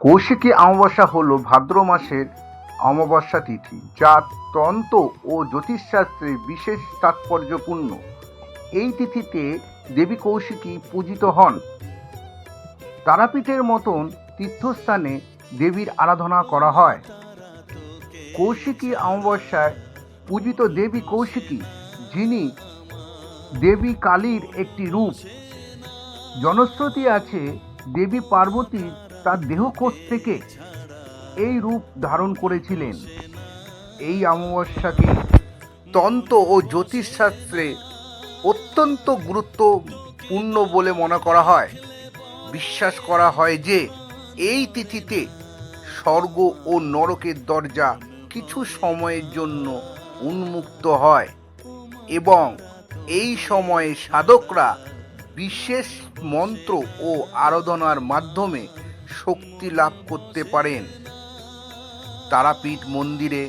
কৌশিকী অমাবস্যা হল ভাদ্র মাসের অমাবস্যা তিথি, যা তন্ত্র ও জ্যোতিষশাস্ত্রে বিশেষ তাৎপর্যপূর্ণ। এই তিথিতে দেবী কৌশিকী পূজিত হন। তারাপীঠের মতন তীর্থস্থানে দেবীর আরাধনা করা হয়। কৌশিকী অমাবস্যায় পূজিত দেবী কৌশিকী, যিনি দেবী কালীর একটি রূপ। জনশ্রুতি আছে, দেবী পার্বতী তার দেহকোষ থেকে এই রূপ ধারণ করেছিলেন। এই অমাবস্যাকে তন্ত্র ও জ্যোতিষশাস্ত্রে অত্যন্ত গুরুত্বপূর্ণ বলে মনে করা হয়। বিশ্বাস করা হয় যে এই তিথিতে স্বর্গ ও নরকের দরজা কিছু সময়ের জন্য উন্মুক্ত হয় এবং এই সময়ে সাধকরা বিশেষ মন্ত্র ও আরাধনার মাধ্যমে শক্তি লাভ করতে পারেন। তারাপীঠ মন্দিরে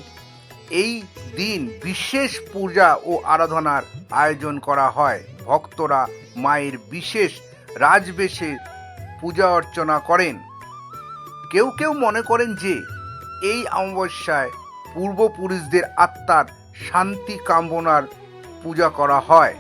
এই দিন বিশেষ পূজা ও আরাধনার আয়োজন করা হয়। ভক্তরা মায়ের বিশেষ রাজবেশে পূজা অর্চনা করেন। কেউ কেউ মনে করেন যে এই অমাবস্যায় পূর্বপুরুষদের আত্মার শান্তি কামনার পূজা করা হয়।